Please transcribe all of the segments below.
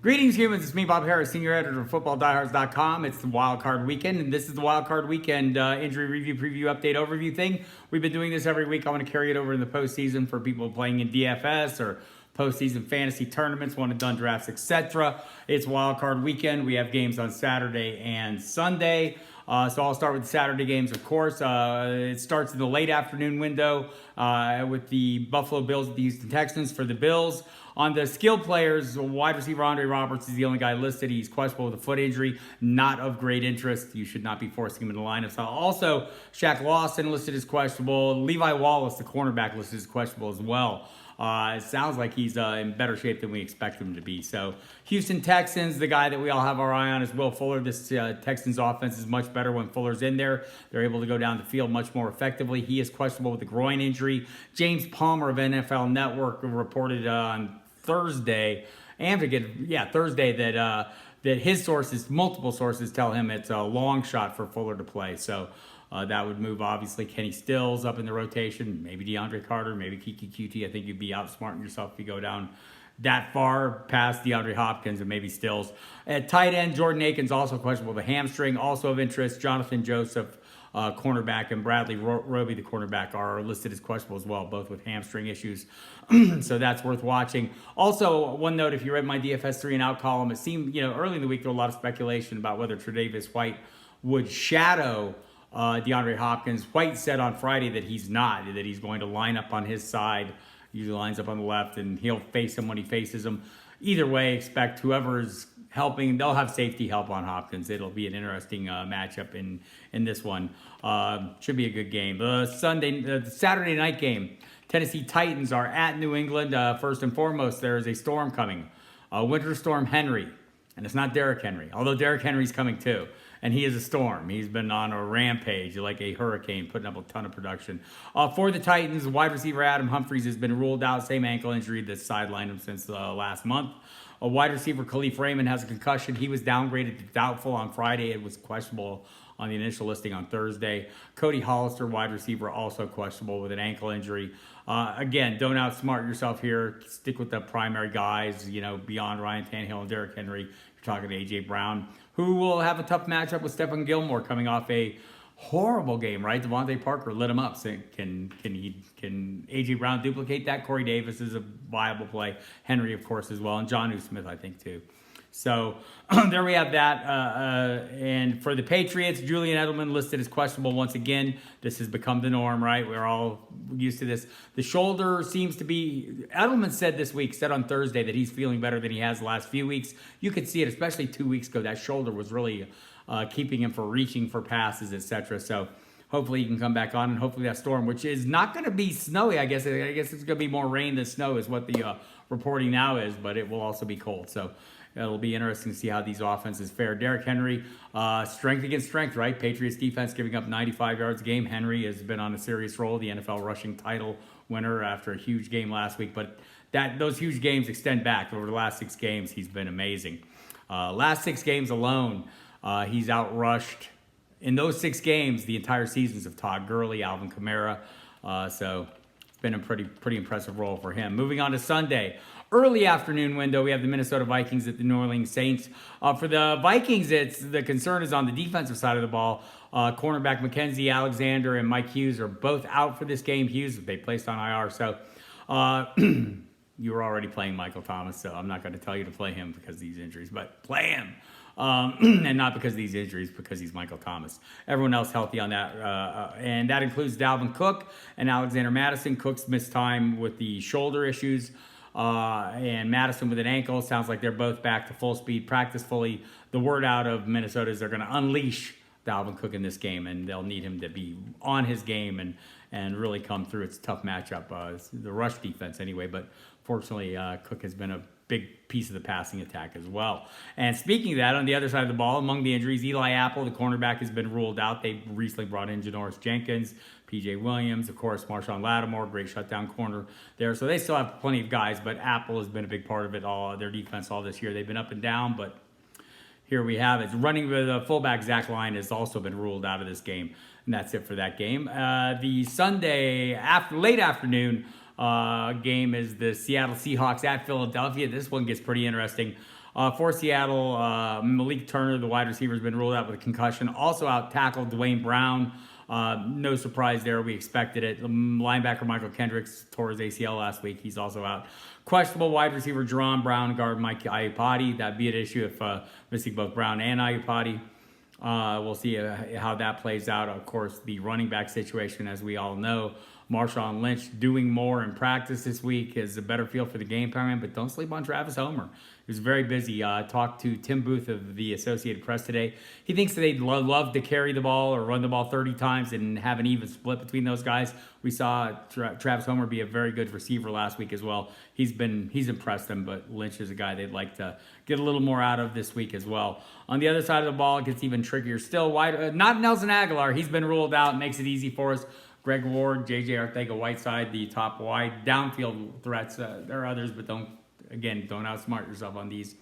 Greetings, humans. It's me, Bob Harris, senior editor of FootballDiehards.com. It's the Wildcard weekend, and this is the Wildcard weekend injury review, preview, update, overview thing. We've been doing this every week. I want to carry it over in the postseason for people playing in DFS or postseason fantasy tournaments, one and done drafts, etc. It's Wildcard weekend. We have games on Saturday and Sunday. So I'll start with the Saturday games, of course. It starts in the late afternoon window with the Buffalo Bills at the Houston Texans for the Bills. On the skilled players, wide receiver Andre Roberts is the only guy listed. He's questionable with a foot injury, not of great interest. You should not be forcing him in the lineup. So also, Shaq Lawson listed as questionable. Levi Wallace, the cornerback, listed as questionable as well. It sounds like he's in better shape than we expect him to be. So Houston Texans, the guy that we all have our eye on is Will Fuller. This Texans offense is much better when Fuller's in there. They're able to go down the field much more effectively. He is questionable with a groin injury. James Palmer of NFL Network reported on Thursday, Thursday that his sources, multiple sources, tell him it's a long shot for Fuller to play. So that would move, obviously, Kenny Stills up in the rotation, maybe DeAndre Carter, maybe Kiki QT. I think you'd be outsmarting yourself if you go down that far past DeAndre Hopkins and maybe Stills. At tight end, Jordan Akins also questionable with a hamstring. Also of interest, Jonathan Joseph, cornerback, and Bradley Roby, the cornerback, are listed as questionable as well, both with hamstring issues. So that's worth watching. Also, one note, if you read my DFS 3 and out column, it seemed, early in the week there was a lot of speculation about whether Tre'Davious White would shadow DeAndre Hopkins. White said on Friday that he's not, that he's going to line up on his side. Usually lines up on the left, and he'll face him when he faces him. Either way, expect whoever's helping, they'll have safety help on Hopkins. It'll be an interesting matchup in this one. Should be a good game. The Saturday night game, Tennessee Titans are at New England. First and foremost, there is a storm coming. Winter Storm Henry. And it's not Derrick Henry, although Derrick Henry's coming too. And he is a storm. He's been on a rampage like a hurricane, putting up a ton of production. For the Titans, wide receiver Adam Humphries has been ruled out. Same ankle injury that's sidelined him since last month. A wide receiver, Khalif Raymond, has a concussion. He was downgraded to doubtful on Friday. It was questionable on the initial listing on Thursday. Cody Hollister, wide receiver, also questionable with an ankle injury. Again, don't outsmart yourself here. Stick with the primary guys, beyond Ryan Tannehill and Derrick Henry. You're talking to A.J. Brown, who will have a tough matchup with Stephon Gilmore coming off a horrible game, right? Devontae Parker lit him up. So can A.J. Brown duplicate that? Corey Davis is a viable play. Henry, of course, as well. And Jonnu Smith, I think, too. So there we have that. And for the Patriots, Julian Edelman listed as questionable once again. This has become the norm, right? We're all used to this. The shoulder seems to be... Edelman said on Thursday that he's feeling better than he has the last few weeks. You could see it, especially 2 weeks ago. That shoulder was really keeping him from reaching for passes, etc. So hopefully he can come back on, and hopefully that storm, which is not going to be snowy, I guess it's going to be more rain than snow is what the reporting now is, but it will also be cold. So it'll be interesting to see how these offenses fare. Derrick Henry, strength against strength, right? Patriots defense giving up 95 yards a game. Henry has been on a serious roll, the NFL rushing title winner after a huge game last week. But those huge games extend back. Over the last 6 games, he's been amazing. Last 6 games alone, he's outrushed, in those 6 games, the entire seasons of Todd Gurley, Alvin Kamara. So it's been a pretty impressive role for him. Moving on to Sunday. Early afternoon window, we have the Minnesota Vikings at the New Orleans Saints. For the Vikings, the concern is on the defensive side of the ball. Cornerback Mackenzie Alexander and Mike Hughes are both out for this game. Hughes, they placed on IR. So you were already playing Michael Thomas, so I'm not going to tell you to play him because of these injuries, but play him. And not because of these injuries, because he's Michael Thomas. Everyone else healthy on that. And that includes Dalvin Cook and Alexander Madison. Cook's missed time with the shoulder issues. And Madison with an ankle. Sounds like they're both back to full speed, practice fully. The word out of Minnesota is they're going to unleash Dalvin Cook in this game, and they'll need him to be on his game and really come through. It's a tough matchup, the rush defense anyway, but fortunately Cook has been a big piece of the passing attack as well. And speaking of that, on the other side of the ball, among the injuries, Eli Apple, the cornerback, has been ruled out. They recently brought in Janoris Jenkins, P.J. Williams, of course, Marshawn Lattimore, great shutdown corner there. So they still have plenty of guys, but Apple has been a big part of it, their defense all this year. They've been up and down, but here we have it. Running with fullback Zach Lyon has also been ruled out of this game, and that's it for that game. The Sunday late afternoon game is the Seattle Seahawks at Philadelphia. This one gets pretty interesting. For Seattle, Malik Turner, the wide receiver, has been ruled out with a concussion. Also out tackle Dwayne Brown. No surprise there. We expected it. Linebacker Michael Kendricks tore his ACL last week. He's also out. Questionable wide receiver Jerron Brown, guard Mike Iupati. That'd be an issue if missing both Brown and Iupati. We'll see how that plays out. Of course, the running back situation, as we all know, Marshawn Lynch doing more in practice this week is a better feel for the game plan, but don't sleep on Travis Homer. He was very busy. Talked to Tim Booth of the Associated Press today. He thinks that they'd love to carry the ball or run the ball 30 times and have an even split between those guys. We saw Travis Homer be a very good receiver last week as well. He's impressed them, but Lynch is a guy they'd like to get a little more out of this week as well. On the other side of the ball, it gets even trickier still. Not Nelson Aguilar. He's been ruled out. Makes it easy for us. Greg Ward, J.J. Arcega-Whiteside, the top wide downfield threats. There are others, but don't outsmart yourself on these.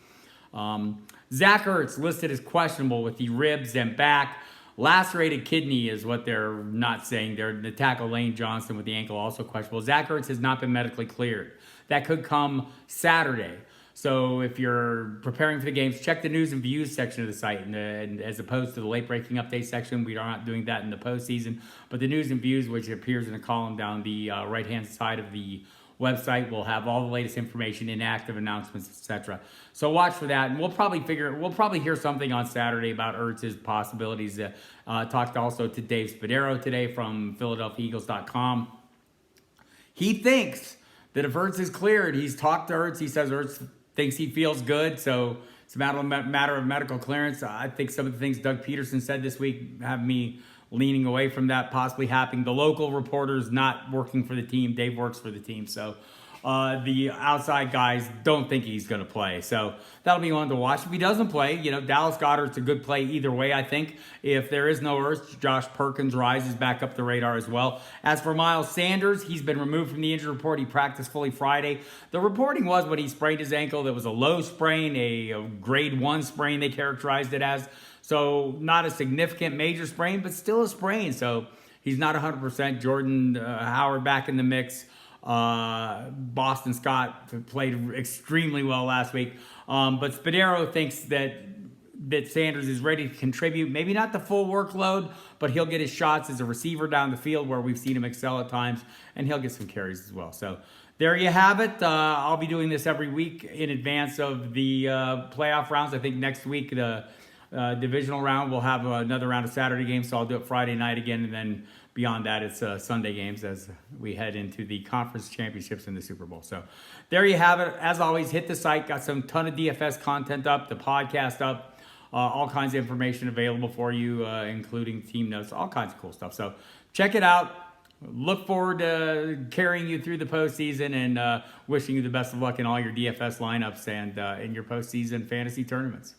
Zach Ertz listed as questionable with the ribs and back. Lacerated kidney is what they're not saying. The tackle Lane Johnson with the ankle also questionable. Zach Ertz has not been medically cleared. That could come Saturday. So if you're preparing for the games, check the news and views section of the site, and as opposed to the late breaking update section. We are not doing that in the postseason, but the news and views, which appears in a column down the right-hand side of the website, will have all the latest information, inactive announcements, etc. So watch for that, and we'll probably hear something on Saturday about Ertz's possibilities. Talked also to Dave Spadaro today from PhiladelphiaEagles.com. He thinks that if Ertz is cleared, he's talked to Ertz. He says Ertz thinks he feels good, so it's a matter of medical clearance. I think some of the things Doug Peterson said this week have me leaning away from that possibly happening. The local reporter's not working for the team. Dave works for the team, so the outside guys don't think he's going to play. So that'll be one to watch. If he doesn't play, Dallas Goedert's a good play either way, I think. If there is no Ertz, Josh Perkins rises back up the radar as well. As for Miles Sanders, he's been removed from the injury report. He practiced fully Friday. The reporting was when he sprained his ankle, there was a low sprain, a grade 1 sprain they characterized it as. So not a significant major sprain, but still a sprain. So he's not 100%. Jordan Howard back in the mix. Boston Scott played extremely well last week. But Spadaro thinks that Sanders is ready to contribute. Maybe not the full workload, but he'll get his shots as a receiver down the field where we've seen him excel at times, and he'll get some carries as well. So there you have it. I'll be doing this every week in advance of the playoff rounds. I think next week the divisional round we'll have another round of Saturday games, so I'll do it Friday night again, and then beyond that, it's Sunday games as we head into the conference championships and the Super Bowl. So there you have it. As always, hit the site. Got some ton of DFS content up, the podcast up, all kinds of information available for you, including team notes, all kinds of cool stuff. So check it out. Look forward to carrying you through the postseason and wishing you the best of luck in all your DFS lineups and in your postseason fantasy tournaments.